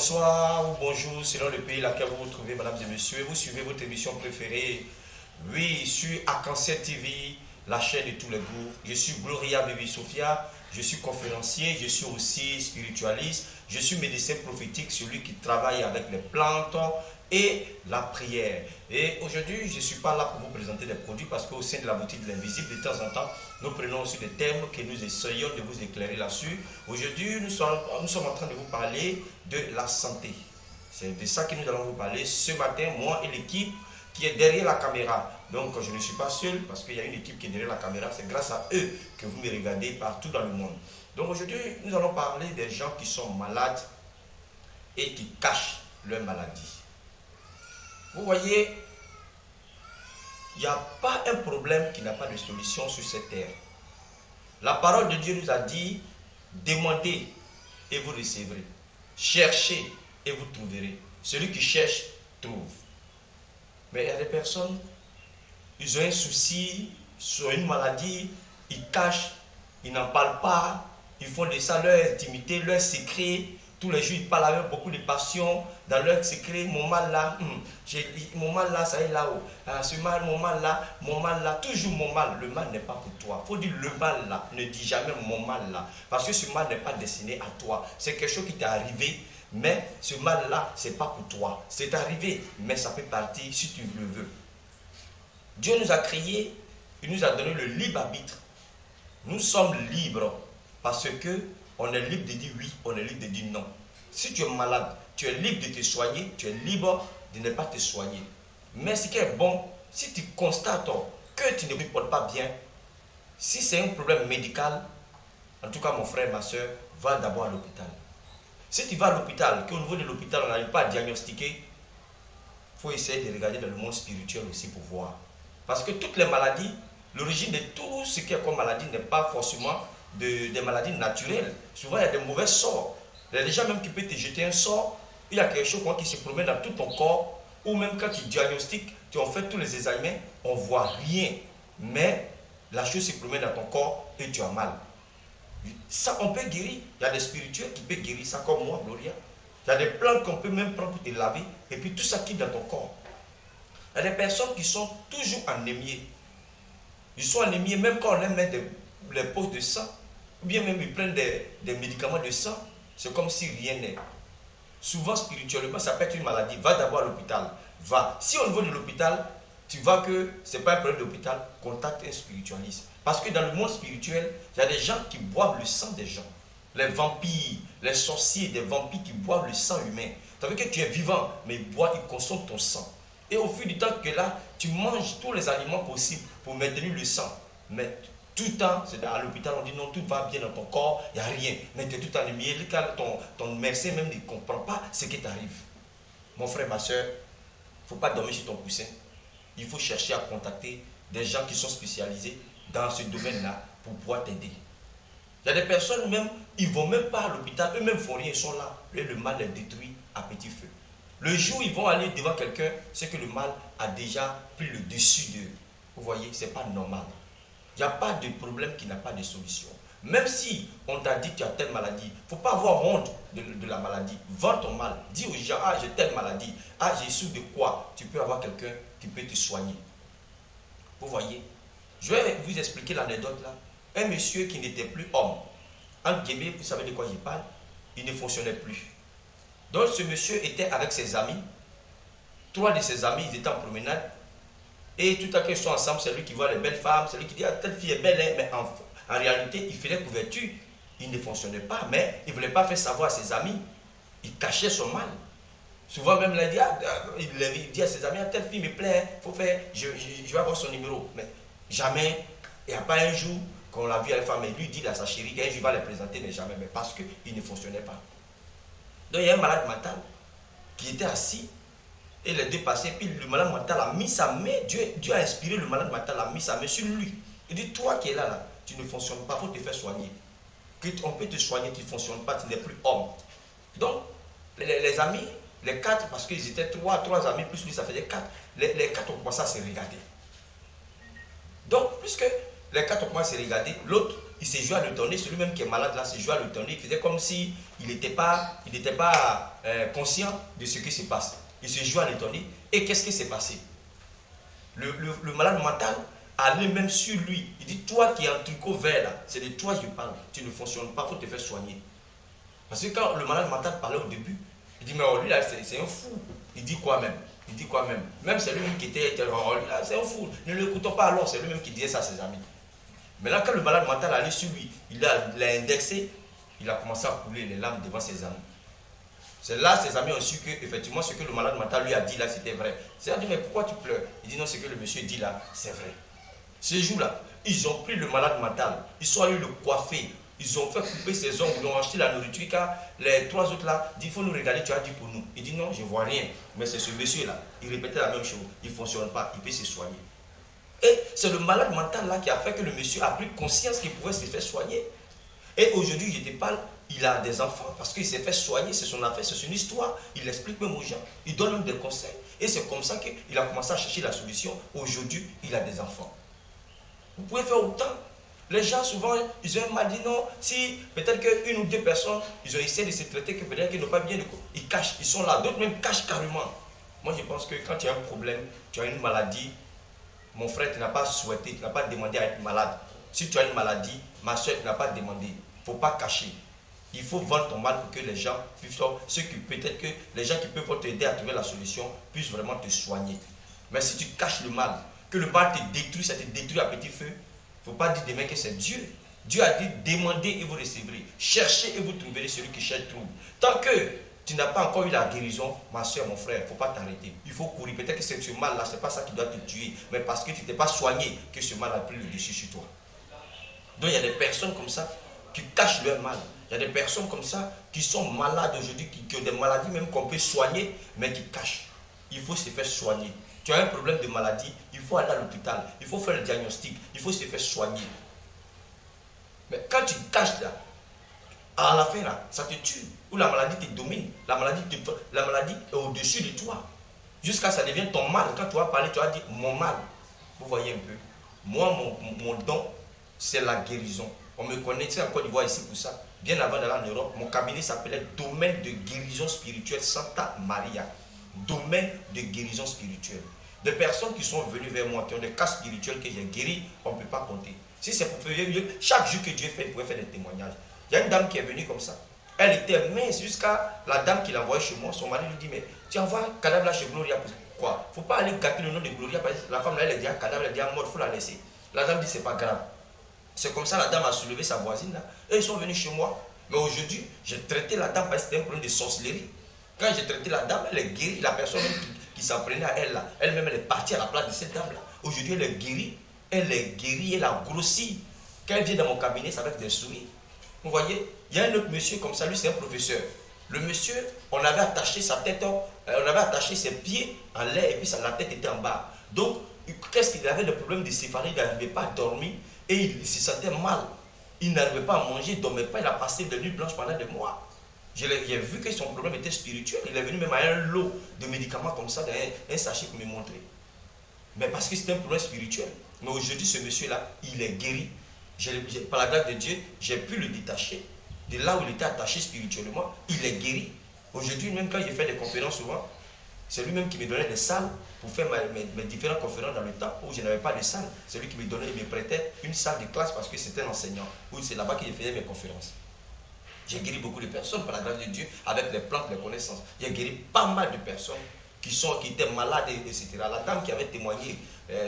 Bonsoir ou bonjour selon le pays dans lequel vous vous trouvez, mesdames et messieurs. Vous suivez votre émission préférée, oui, sur Arc-en-Ciel TV, la chaîne de tous les goûts. Je suis Gloria Baby Sophia, je suis conférencier, je suis aussi spiritualiste, je suis médecin prophétique, celui qui travaille avec les plantes et la prière. Et aujourd'hui, je ne suis pas là pour vous présenter des produits parce qu'au sein de la boutique de l'invisible, de temps en temps, nous prenons aussi des thèmes que nous essayons de vous éclairer là-dessus. Aujourd'hui, nous sommes en train de vous parler de la santé. C'est de ça que nous allons vous parler ce matin, moi et l'équipe qui est derrière la caméra. Donc, je ne suis pas seul parce qu'il y a une équipe qui est derrière la caméra. C'est grâce à eux que vous me regardez partout dans le monde. Donc, aujourd'hui, nous allons parler des gens qui sont malades et qui cachent leur maladie. Vous voyez, il n'y a pas un problème qui n'a pas de solution sur cette terre. La parole de Dieu nous a dit, demandez et vous recevrez. Cherchez et vous trouverez. Celui qui cherche, trouve. Mais il y a des personnes, ils ont un souci, ils ont une maladie, ils cachent, ils n'en parlent pas, ils font de ça leur intimité, leur secret. Tous les jours, ils parlent avec beaucoup de passion dans leur secret. Mon mal là, mon mal là, ça est là-haut. Ce mal, mon mal là, toujours mon mal. Le mal n'est pas pour toi. Il faut dire le mal là. Ne dis jamais mon mal là. Parce que ce mal n'est pas destiné à toi. C'est quelque chose qui t'est arrivé. Mais ce mal-là, ce n'est pas pour toi. C'est arrivé, mais ça peut partir si tu le veux. Dieu nous a créés, il nous a donné le libre arbitre. Nous sommes libres parce que on est libre de dire oui, on est libre de dire non. Si tu es malade, tu es libre de te soigner, tu es libre de ne pas te soigner. Mais ce qui est bon, si tu constates que tu ne te portes pas bien, si c'est un problème médical, en tout cas mon frère, ma soeur, va d'abord à l'hôpital. Si tu vas à l'hôpital, qu'au niveau de l'hôpital, on n'arrive pas à diagnostiquer, il faut essayer de regarder dans le monde spirituel aussi pour voir. Parce que toutes les maladies, l'origine de tout ce qui est comme maladie n'est pas forcément des maladies naturelles. Souvent, il y a des mauvais sorts. Il y a des gens même qui peuvent te jeter un sort. Il y a quelque chose qui se promène dans tout ton corps. Ou même quand tu diagnostiques, tu en fais tous les examens, on ne voit rien. Mais la chose se promène dans ton corps et tu as mal. Ça, on peut guérir. Il y a des spirituels qui peuvent guérir ça, comme moi, Gloria. Il y a des plantes qu'on peut même prendre pour te laver, et puis tout ça quitte dans ton corps. Il y a des personnes qui sont toujours anémiées. Ils sont anémiés, même quand on leur met les poches de sang, ou bien même ils prennent des médicaments de sang, c'est comme si rien n'est. Souvent, spirituellement, ça peut être une maladie. Va d'abord à l'hôpital. Va. Si au niveau de l'hôpital, tu vois que ce n'est pas un problème d'hôpital, contacte un spiritualiste. Parce que dans le monde spirituel, il y a des gens qui boivent le sang des gens. Les vampires, les sorciers, des vampires qui boivent le sang humain. Ça veut dire que tu es vivant, mais ils boivent, ils consomment ton sang. Et au fil du temps que là, tu manges tous les aliments possibles pour maintenir le sang. Mais tout le temps, c'est à l'hôpital, on dit non, tout va bien dans ton corps, il n'y a rien. Mais tu es tout anémié, ton médecin même ne comprend pas ce qui t'arrive. Mon frère, ma soeur, il ne faut pas dormir sur ton coussin. Il faut chercher à contacter des gens qui sont spécialisés dans ce domaine-là pour pouvoir t'aider. Il y a des personnes même, ils ne vont même pas à l'hôpital, eux-mêmes ne font rien, ils sont là. Et le mal les détruit à petit feu. Le jour où ils vont aller devant quelqu'un, c'est que le mal a déjà pris le dessus d'eux. Vous voyez, ce n'est pas normal. Il n'y a pas de problème qui n'a pas de solution. Même si on t'a dit que tu as telle maladie, il ne faut pas avoir honte de la maladie. Vends ton mal. Dis aux gens, ah j'ai telle maladie, ah j'ai souffre de quoi. Tu peux avoir quelqu'un qui peut te soigner. Vous voyez, je vais vous expliquer l'anecdote là. Un monsieur qui n'était plus homme. Entre guillemets, vous savez de quoi je parle, il ne fonctionnait plus. Donc ce monsieur était avec ses amis. 3 de ses amis, ils étaient en promenade. Et tout à coup, ils sont ensemble, c'est lui qui voit les belles femmes, c'est lui qui dit, ah, telle fille est belle, hein. Mais en réalité, il faisait couverture. Il ne fonctionnait pas, mais il ne voulait pas faire savoir à ses amis. Il cachait son mal. Souvent même, il dit à ses amis, ah, telle fille me plaît, faut faire, je vais avoir son numéro. Mais jamais, il n'y a pas un jour qu'on l'a vu à la femme, et lui dit à sa chérie qu'un jour il va les présenter, mais jamais, mais parce qu'il ne fonctionnait pas. Donc il y a un malade mental qui était assis, et les deux passaient, puis le malade mental a mis sa main, Dieu a inspiré le malade mental, a mis sa main sur lui. Il dit, toi qui es là, tu ne fonctionnes pas, il faut te faire soigner. On peut te soigner, tu ne fonctionnes pas, tu n'es plus homme. Donc, les amis, les 4, parce qu'ils étaient 3 amis, plus lui, ça faisait 4. Les 4 ont commencé à se regarder. Donc, puisque les 4 ont commencé à se regarder, l'autre il s'est joué à le donner, celui-même qui est malade là, s'est joué à le donner, il faisait comme si il n'était pas conscient de ce qui se passe. Il se jouait à le donner. Et qu'est-ce qui s'est passé? Le malade mental allait même sur lui. Il dit, toi qui es en tricot vert là, c'est de toi que je parle. Tu ne fonctionnes pas, il faut te faire soigner. Parce que quand le malade mental parlait au début, il dit, mais oh, lui là, c'est un fou. Il dit quoi même? Il dit quoi même? Même c'est lui-même qui était, oh, lui là, c'est un fou. Ne l'écoutons pas alors, c'est lui-même qui disait ça à ses amis. Mais là, quand le malade mental allait sur lui, il l'a indexé, il a commencé à couler les larmes devant ses amis. C'est là ses amis ont su que effectivement ce que le malade mental lui a dit là c'était vrai. Il a dit mais pourquoi tu pleures? Il dit non, ce que le monsieur dit là c'est vrai. Ce jour-là, ils ont pris le malade mental, ils sont allés le coiffer, ils ont fait couper ses ongles, ils ont acheté la nourriture car les trois autres là disent il faut nous regarder, tu as dit pour nous. Il dit non, je ne vois rien. Mais c'est ce monsieur là, il répétait la même chose, il ne fonctionne pas, il peut se soigner. Et c'est le malade mental là qui a fait que le monsieur a pris conscience qu'il pouvait se faire soigner. Et aujourd'hui, je te parle, il a des enfants parce qu'il s'est fait soigner, c'est son affaire, c'est son histoire. Il explique même aux gens, il donne même des conseils. Et c'est comme ça qu'il a commencé à chercher la solution. Aujourd'hui, il a des enfants. Vous pouvez faire autant. Les gens, souvent, ils ont mal dit non. Si peut-être qu'une ou deux personnes, ils ont essayé de se traiter, que peut-être qu'ils n'ont pas bien de quoi. Ils cachent, ils sont là. D'autres même cachent carrément. Moi, je pense que quand tu as un problème, tu as une maladie, mon frère, tu n'as pas souhaité, tu n'as pas demandé à être malade. Si tu as une maladie, ma soeur, tu n'as pas demandé. Il ne faut pas cacher. Il faut vendre ton mal pour que les gens puissent, peut-être que les gens qui peuvent t'aider à trouver la solution puissent vraiment te soigner. Mais si tu caches le mal, que le mal te détruit, ça te détruit à petit feu, il ne faut pas dire demain que c'est Dieu. Dieu a dit demandez et vous recevrez. Cherchez et vous trouverez celui qui cherche trouve. Tant que tu n'as pas encore eu la guérison, ma soeur, mon frère, il ne faut pas t'arrêter. Il faut courir. Peut-être que ce mal-là, ce n'est pas ça qui doit te tuer, mais parce que tu ne t'es pas soigné que ce mal a pris le dessus sur toi. Donc il y a des personnes comme ça qui cachent leur mal. Il y a des personnes comme ça qui sont malades aujourd'hui, qui ont des maladies même qu'on peut soigner, mais qui cachent. Il faut se faire soigner. Tu as un problème de maladie, il faut aller à l'hôpital, il faut faire le diagnostic, il faut se faire soigner. Mais quand tu caches là, à la fin là, ça te tue. Ou la maladie te domine, la maladie est au-dessus de toi. Jusqu'à ce que ça devienne ton mal. Quand tu vas parler, tu vas dire mon mal. Vous voyez un peu. Moi, mon don, c'est la guérison. On me connaissait en Côte d'Ivoire ici pour ça. Bien avant d'aller en Europe, mon cabinet s'appelait Domaine de guérison spirituelle Santa Maria. Domaine de guérison spirituelle. Des personnes qui sont venues vers moi, qui ont des cas spirituels que j'ai guéris, on ne peut pas compter. Si c'est pour faire chaque jour que Dieu fait, il pourrait faire des témoignages. Il y a une dame qui est venue comme ça. Elle était mince jusqu'à la dame qui l'a envoyée chez moi. Son mari lui dit, mais tu envoies un cadavre là chez Gloria. Quoi? Il ne faut pas aller gâter le nom de Gloria. Parce que la femme là, elle est déjà cadavre, elle est déjà morte, il faut la laisser. La dame dit, c'est pas grave. C'est comme ça, la dame a soulevé sa voisine là. Et ils sont venus chez moi. Mais aujourd'hui, j'ai traité la dame parce que c'était un problème de sorcellerie. Quand j'ai traité la dame, elle est guérie. La personne qui s'en prenait à elle là, elle-même, elle est partie à la place de cette dame là. Aujourd'hui, elle est guérie. Elle est guérie, elle a grossi. Quand elle vient dans mon cabinet, ça va être des souris. Vous voyez, il y a un autre monsieur comme ça, lui c'est un professeur. Le monsieur, on avait attaché sa tête, on avait attaché ses pieds en l'air et puis la tête était en bas. Donc, qu'est-ce qu'il avait? Le problème de céphalie, il n'arrivait pas à dormir et il se sentait mal. Il n'arrivait pas à manger, il ne dormait pas, il a passé de nuit blanche pendant des mois. J'ai vu que son problème était spirituel. Il est venu même à un lot de médicaments comme ça, un sachet pour me montrer. Mais parce que c'était un problème spirituel. Mais aujourd'hui, ce monsieur-là, il est guéri. Par la grâce de Dieu, j'ai pu le détacher de là où il était attaché spirituellement. Il est guéri. Aujourd'hui, même quand j'ai fait des conférences souvent, c'est lui-même qui me donnait des salles pour faire mes différentes conférences dans le temps où je n'avais pas de salle. C'est lui qui me donnait, il me prêtait une salle de classe parce que c'était un enseignant. Où c'est là-bas que je faisais mes conférences. J'ai guéri beaucoup de personnes par la grâce de Dieu avec les plantes, les connaissances. J'ai guéri pas mal de personnes qui étaient malades, etc. La dame qui avait témoigné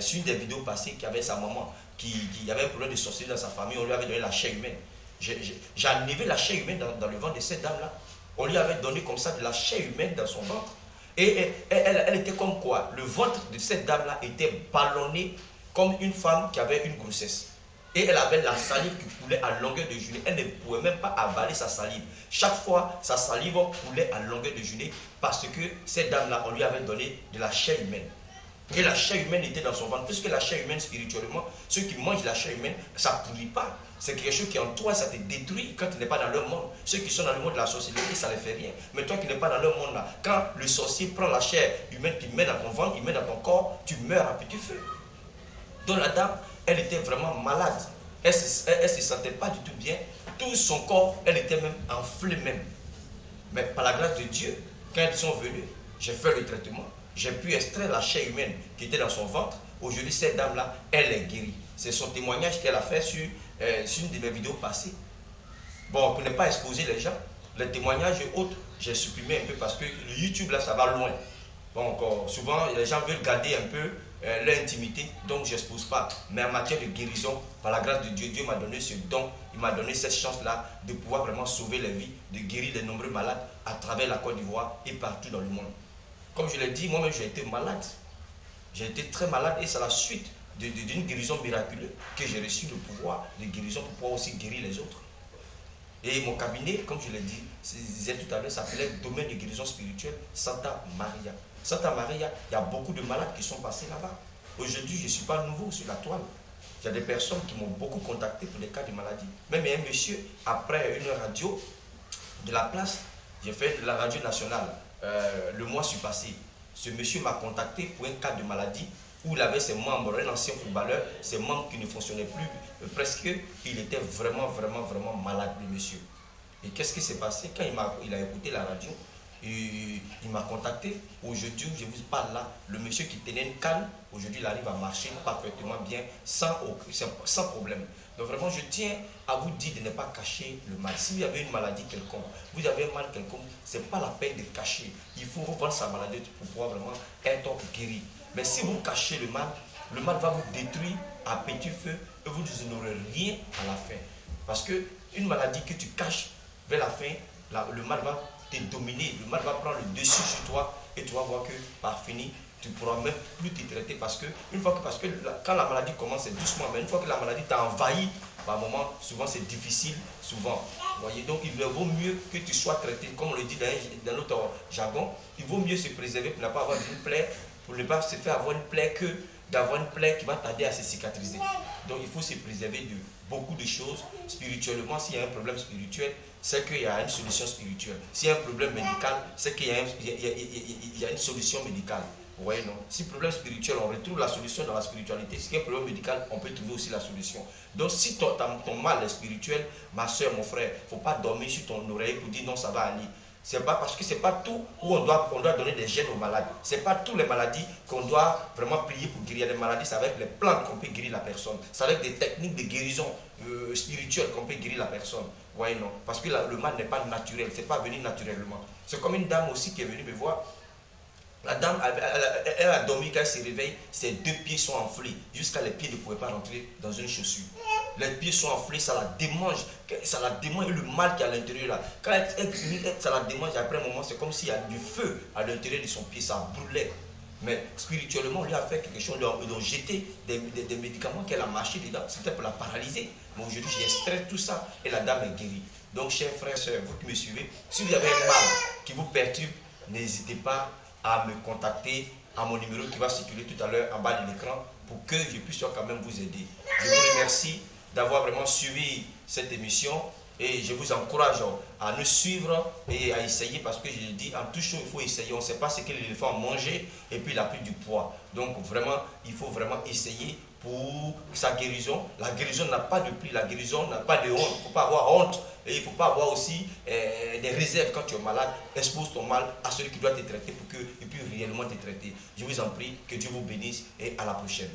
sur une des vidéos passées, qui avait sa maman, qui avait un problème de sorcellerie dans sa famille, on lui avait donné la chair humaine. J'ai enlevé la chair humaine dans le ventre de cette dame-là. On lui avait donné comme ça de la chair humaine dans son ventre. Et elle était comme quoi? Le ventre de cette dame-là était ballonné comme une femme qui avait une grossesse. Et elle avait la salive qui coulait à longueur de journée. Elle ne pouvait même pas avaler sa salive. Chaque fois, sa salive coulait à longueur de journée parce que cette dame-là, on lui avait donné de la chair humaine. Et la chair humaine était dans son ventre. Puisque la chair humaine, spirituellement, ceux qui mangent la chair humaine, ça ne pourrit pas. C'est quelque chose qui en toi, ça te détruit quand tu n'es pas dans leur monde. Ceux qui sont dans le monde de la sorcellerie, ça ne les fait rien. Mais toi qui n'es pas dans leur monde là, quand le sorcier prend la chair humaine, il met dans ton ventre, il met dans ton corps, tu meurs à petit feu. Donc la dame, elle était vraiment malade. Elle ne se sentait pas du tout bien. Tout son corps, elle était même enflée même. Mais par la grâce de Dieu, quand elles sont venues, j'ai fait le traitement. J'ai pu extraire la chair humaine qui était dans son ventre. Aujourd'hui, cette dame-là, elle est guérie. C'est son témoignage qu'elle a fait sur une de mes vidéos passées. Bon, pour ne pas exposer les gens, les témoignages et autres, j'ai supprimé un peu parce que le YouTube, là, ça va loin. Donc, souvent, les gens veulent garder un peu leur intimité, donc je n'expose pas. Mais en matière de guérison, par la grâce de Dieu, Dieu m'a donné ce don, il m'a donné cette chance-là de pouvoir vraiment sauver les vies, de guérir les nombreux malades à travers la Côte d'Ivoire et partout dans le monde. Comme je l'ai dit, moi-même, j'ai été malade. J'ai été très malade et c'est la suite d'une guérison miraculeuse que j'ai reçu le pouvoir de guérison pour pouvoir aussi guérir les autres. Et mon cabinet, comme je l'ai dit, je disais tout à l'heure, s'appelait Domaine de guérison spirituelle Santa Maria. Santa Maria, il y a beaucoup de malades qui sont passés là-bas. Aujourd'hui, je ne suis pas nouveau sur la toile. Il y a des personnes qui m'ont beaucoup contacté pour des cas de maladie. Même un monsieur, après une radio de la place, j'ai fait de la radio nationale le mois passé. Ce monsieur m'a contacté pour un cas de maladie où il avait ses membres, un ancien footballeur, ses membres qui ne fonctionnaient plus, presque, il était vraiment malade, le monsieur. Et qu'est-ce qui s'est passé? Quand il a écouté la radio, il m'a contacté. Aujourd'hui, je vous parle là, le monsieur qui tenait une canne, aujourd'hui, il arrive à marcher parfaitement bien, sans problème. Donc vraiment, je tiens à vous dire de ne pas cacher le mal. Si vous avez une maladie quelconque, vous avez un mal quelconque, ce n'est pas la peine de cacher. Il faut voir sa maladie pour pouvoir vraiment être guéri. Mais si vous cachez le mal va vous détruire à petit feu et vous n'aurez rien à la fin. Parce qu'une maladie que tu caches vers la fin, le mal va te dominer, le mal va prendre le dessus sur toi et tu vas voir que par fini, tu ne pourras même plus te traiter parce que quand la maladie commence, c'est doucement, mais une fois que la maladie t'a envahi, par moment, souvent c'est difficile, souvent. Vous voyez, donc il vaut mieux que tu sois traité, comme on le dit dans notre jargon, il vaut mieux se préserver pour ne pas avoir une plaie, pour ne pas se faire avoir une plaie que d'avoir une plaie qui va tarder à se cicatriser. Donc il faut se préserver de beaucoup de choses. Spirituellement, s'il y a un problème spirituel, c'est qu'il y a une solution spirituelle. S'il y a un problème médical, c'est qu'il y a une solution médicale. Vous voyez, non? Si problème spirituel, on retrouve la solution dans la spiritualité. Si il y a un problème médical, on peut trouver aussi la solution. Donc si ton mal est spirituel, ma soeur, mon frère, il ne faut pas dormir sur ton oreille pour dire non, ça va aller. C'est pas parce que c'est pas tout où on doit donner des gènes aux malades. C'est pas toutes les maladies qu'on doit vraiment prier pour guérir. Il y a des maladies, c'est avec les plantes qu'on peut guérir la personne. C'est avec des techniques de guérison spirituelle qu'on peut guérir la personne. Vous voyez, non? Parce que le mal n'est pas naturel, c'est pas venu naturellement. C'est comme une dame aussi qui est venue me voir. La dame, elle a dormi, quand elle se réveille, ses deux pieds sont enflés. Jusqu'à les pieds ne pouvaient pas rentrer dans une chaussure. Les pieds sont enflés, ça la démange. Ça la démange, et le mal qui est à l'intérieur là. Quand ça la démange, après un moment, c'est comme s'il y a du feu à l'intérieur de son pied, ça brûlait. Mais spirituellement, on lui a fait quelque chose, ils ont jeté des médicaments qu'elle a marché dedans. C'était pour la paralyser. Mais aujourd'hui, j'ai extrait tout ça et la dame est guérie. Donc, chers frères et sœurs, vous qui me suivez, si vous avez un mal qui vous perturbe, n'hésitez pas à me contacter à mon numéro qui va circuler tout à l'heure en bas de l'écran pour que je puisse quand même vous aider. Je vous remercie d'avoir vraiment suivi cette émission et je vous encourage à nous suivre et à essayer parce que je l'ai dit, en tout chose il faut essayer. On ne sait pas ce que l'éléphant a mangé et puis il a pris du poids. Donc vraiment, il faut vraiment essayer pour sa guérison. La guérison n'a pas de prix, la guérison n'a pas de honte. Il ne faut pas avoir honte et il ne faut pas avoir aussi des réserves quand tu es malade. Expose ton mal à celui qui doit te traiter pour qu'il puisse réellement te traiter. Je vous en prie, que Dieu vous bénisse et à la prochaine.